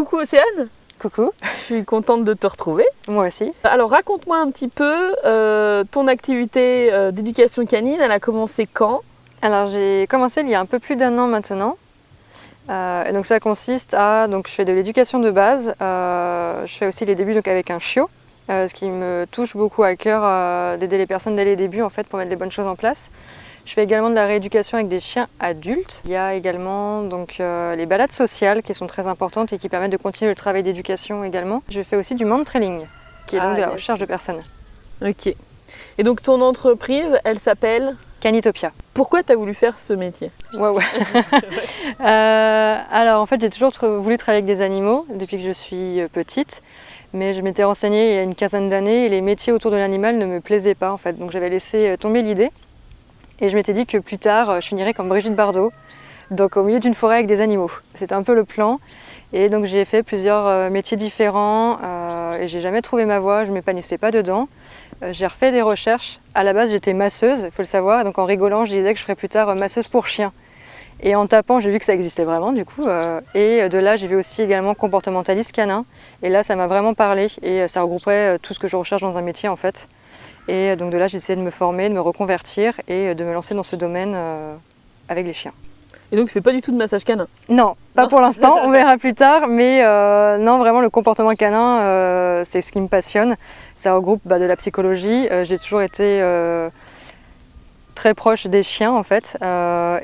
Coucou Océane. Coucou. Je suis contente de te retrouver. Moi aussi. Alors raconte-moi un petit peu ton activité d'éducation canine, elle a commencé quand? Alors j'ai commencé il y a un peu plus d'1 an maintenant. Et donc ça consiste à, donc je fais de l'éducation de base, je fais aussi les débuts donc avec un chiot, ce qui me touche beaucoup à cœur d'aider les personnes dès les débuts en fait pour mettre les bonnes choses en place. Je fais également de la rééducation avec des chiens adultes. Il y a également donc, les balades sociales qui sont très importantes et qui permettent de continuer le travail d'éducation également. Je fais aussi du mantrailing, qui est donc de la recherche de personnes. Ok. Et donc ton entreprise, elle s'appelle Canitopia. Pourquoi tu as voulu faire ce métier? Ouais. Alors en fait j'ai toujours voulu travailler avec des animaux depuis que je suis petite. Mais je m'étais renseignée il y a une quinzaine d'années et les métiers autour de l'animal ne me plaisaient pas en fait. Donc j'avais laissé tomber l'idée. Et je m'étais dit que plus tard, je finirais comme Brigitte Bardot, donc au milieu d'une forêt avec des animaux. C'était un peu le plan. Et donc j'ai fait plusieurs métiers différents et j'ai jamais trouvé ma voie, je ne m'épanouissais pas dedans. J'ai refait des recherches. À la base, j'étais masseuse, il faut le savoir. Donc en rigolant, je disais que je ferais plus tard masseuse pour chiens. Et en tapant, j'ai vu que ça existait vraiment du coup. Et de là, j'ai vu aussi également comportementaliste canin. Et là, ça m'a vraiment parlé et ça regroupait tout ce que je recherche dans un métier en fait. Et donc de là, j'ai essayé de me former, de me reconvertir et de me lancer dans ce domaine avec les chiens. Et donc, tu fais pas du tout de massage canin? Non, pas pour l'instant, on verra plus tard. Mais non, vraiment, le comportement canin, c'est ce qui me passionne. Ça regroupe de la psychologie. J'ai toujours été très proche des chiens en fait.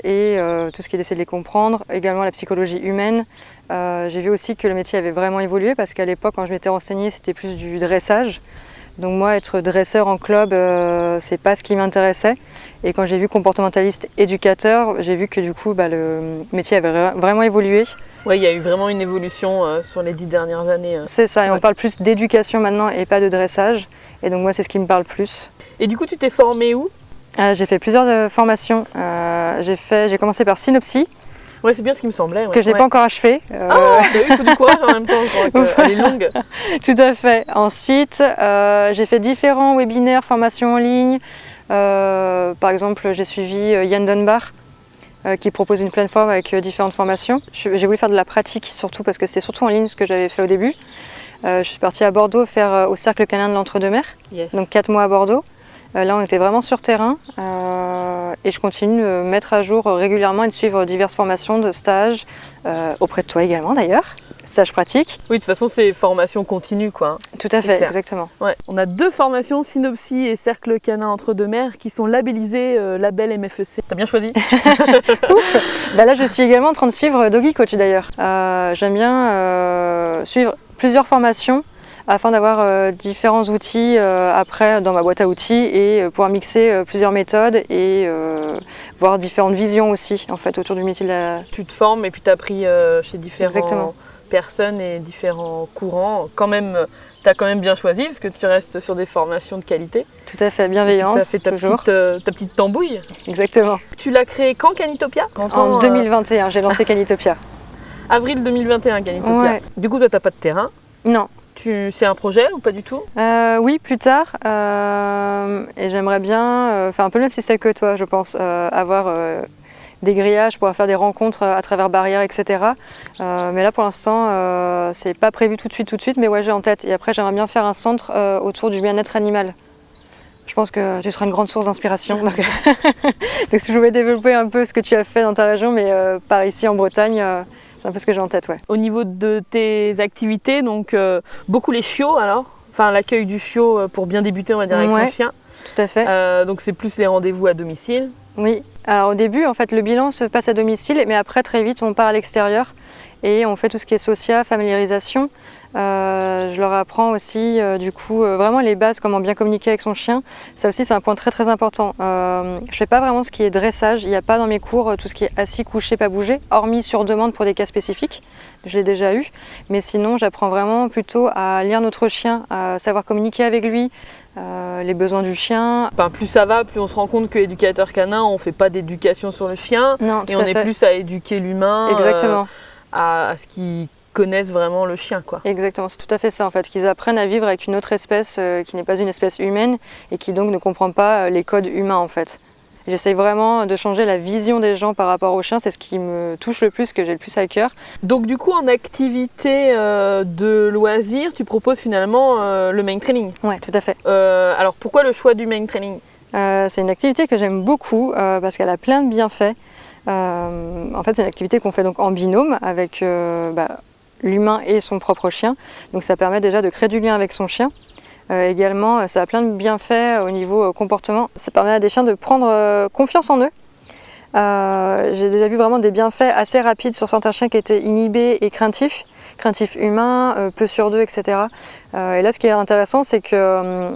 Et tout ce qui est d'essayer de les comprendre. Également la psychologie humaine. J'ai vu aussi que le métier avait vraiment évolué parce qu'à l'époque, quand je m'étais renseignée, c'était plus du dressage. Donc moi, être dresseur en club, c'est pas ce qui m'intéressait. Et quand j'ai vu comportementaliste éducateur, j'ai vu que du coup, le métier avait vraiment évolué. Oui, il y a eu vraiment une évolution sur les 10 dernières années. C'est ça, et on parle plus d'éducation maintenant et pas de dressage. Et donc moi, c'est ce qui me parle plus. Et du coup, tu t'es formée où? J'ai fait plusieurs formations. J'ai commencé par Synopsie. Ouais, c'est bien ce qui me semblait. Que je n'ai pas encore achevé. Oui, il faut du courage en même temps, elle est longue. Tout à fait. Ensuite, j'ai fait différents webinaires, formations en ligne. Par exemple, j'ai suivi Yann Dunbar, qui propose une plateforme avec différentes formations. J'ai voulu faire de la pratique, surtout parce que c'était surtout en ligne ce que j'avais fait au début. Je suis partie à Bordeaux faire au Cercle Canin de l'Entre-deux-Mers, donc 4 mois à Bordeaux. Là, on était vraiment sur terrain et je continue de me mettre à jour régulièrement et de suivre diverses formations de stages, auprès de toi également d'ailleurs, stages pratiques. Oui, de toute façon, c'est formation continue quoi. Tout à fait, exactement. Ouais. On a 2 formations, Synopsie et Cercle Canin Entre-deux-Mers, qui sont labellisées label MFEC. T'as bien choisi? Ouf. Là, je suis également en train de suivre Doggy Coach d'ailleurs. J'aime bien suivre plusieurs formations afin d'avoir différents outils après dans ma boîte à outils et pouvoir mixer plusieurs méthodes et voir différentes visions aussi en fait autour du métier de la... Tu te formes et puis tu as appris chez différentes personnes et différents courants. Quand même, tu as quand même bien choisi parce que tu restes sur des formations de qualité. Tout à fait, bienveillante. Ça fait ta petite tambouille. Exactement. Tu l'as créé quand Canitopia? En 2021, j'ai lancé Canitopia. Avril 2021, Canitopia. Ouais. Du coup, toi, tu n'as pas de terrain? Non. C'est un projet ou pas du tout? Oui, plus tard. Et j'aimerais bien faire un peu le même système que toi, je pense. Avoir des grillages, pouvoir faire des rencontres à travers barrières, etc. Mais là, pour l'instant, c'est pas prévu tout de suite. Mais ouais, j'ai en tête. Et après, j'aimerais bien faire un centre autour du bien-être animal. Je pense que tu seras une grande source d'inspiration. Donc, si je pouvais développer un peu ce que tu as fait dans ta région, mais par ici en Bretagne... c'est un peu ce que j'ai en tête, ouais. Au niveau de tes activités, donc beaucoup les chiots alors, enfin l'accueil du chiot pour bien débuter on va dire avec son chien. Tout à fait. Donc c'est plus les rendez-vous à domicile. Oui, alors au début en fait le bilan se passe à domicile mais après très vite on part à l'extérieur et on fait tout ce qui est social, familiarisation. Je leur apprends aussi du coup vraiment les bases, comment bien communiquer avec son chien. Ça aussi c'est un point très important. Je fais pas vraiment ce qui est dressage, il n'y a pas dans mes cours tout ce qui est assis, couché, pas bouger, hormis sur demande pour des cas spécifiques, je l'ai déjà eu. Mais sinon j'apprends vraiment plutôt à lire notre chien, à savoir communiquer avec lui, les besoins du chien. Enfin, plus ça va, plus on se rend compte que éducateur canin, on fait pas d'éducation sur le chien, et on est plus à éduquer l'humain. Exactement. À ce qu'ils connaissent vraiment le chien, quoi. Exactement, c'est tout à fait ça en fait, qu'ils apprennent à vivre avec une autre espèce qui n'est pas une espèce humaine et qui donc ne comprend pas les codes humains en fait. J'essaye vraiment de changer la vision des gens par rapport aux chiens, c'est ce qui me touche le plus, que j'ai le plus à cœur. Donc du coup, en activité de loisirs, tu proposes finalement le main training. Ouais, tout à fait. Alors pourquoi le choix du main training? C'est une activité que j'aime beaucoup parce qu'elle a plein de bienfaits. En fait, c'est une activité qu'on fait donc en binôme avec l'humain et son propre chien. Donc ça permet déjà de créer du lien avec son chien. Également, ça a plein de bienfaits au niveau comportement. Ça permet à des chiens de prendre confiance en eux. J'ai déjà vu vraiment des bienfaits assez rapides sur certains chiens qui étaient inhibés et craintifs humains, peu sûrs d'eux, etc. Et là, ce qui est intéressant, c'est que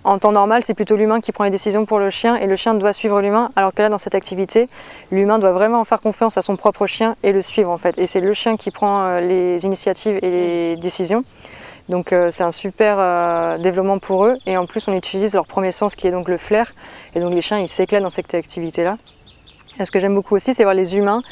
en temps normal, c'est plutôt l'humain qui prend les décisions pour le chien et le chien doit suivre l'humain, alors que là, dans cette activité, l'humain doit vraiment faire confiance à son propre chien et le suivre en fait. Et c'est le chien qui prend les initiatives et les décisions. Donc c'est un super développement pour eux, et en plus on utilise leur premier sens qui est donc le flair, et donc les chiens ils s'éclatent dans cette activité-là. Et ce que j'aime beaucoup aussi, c'est voir les humains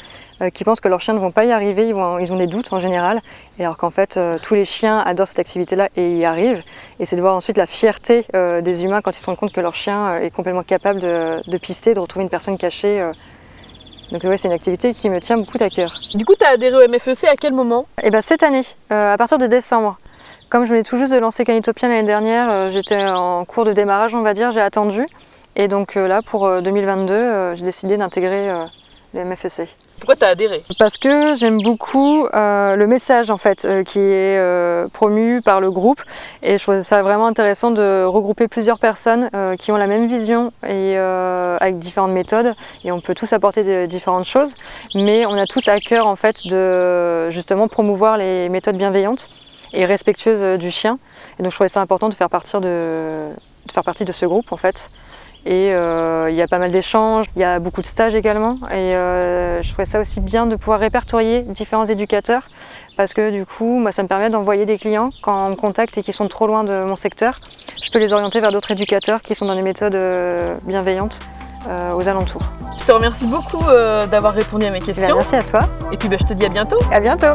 qui pensent que leurs chiens ne vont pas y arriver, ils ont des doutes en général, alors qu'en fait tous les chiens adorent cette activité-là et y arrivent, et c'est de voir ensuite la fierté des humains quand ils se rendent compte que leur chien est complètement capable de pister, de retrouver une personne cachée. Donc ouais, c'est une activité qui me tient beaucoup à cœur. Du coup, tu as adhéré au MFEC à quel moment? Et ben cette année, à partir de décembre. Comme je venais tout juste de lancer Canitopia l'année dernière, j'étais en cours de démarrage, on va dire, j'ai attendu. Et donc là, pour 2022, j'ai décidé d'intégrer le MFEC. Pourquoi tu as adhéré? Parce que j'aime beaucoup le message en fait, qui est promu par le groupe. Et je trouve ça vraiment intéressant de regrouper plusieurs personnes qui ont la même vision et avec différentes méthodes. Et on peut tous apporter différentes choses. Mais on a tous à cœur en fait de justement promouvoir les méthodes bienveillantes et respectueuse du chien, et donc je trouvais ça important de faire partie de ce groupe en fait. Et il y a pas mal d'échanges, il y a beaucoup de stages également, et je trouvais ça aussi bien de pouvoir répertorier différents éducateurs, parce que du coup moi, ça me permet d'envoyer des clients quand on me contacte et qui sont trop loin de mon secteur, je peux les orienter vers d'autres éducateurs qui sont dans des méthodes bienveillantes aux alentours. Je te remercie beaucoup d'avoir répondu à mes questions. Merci à toi. Et puis je te dis à bientôt. À bientôt.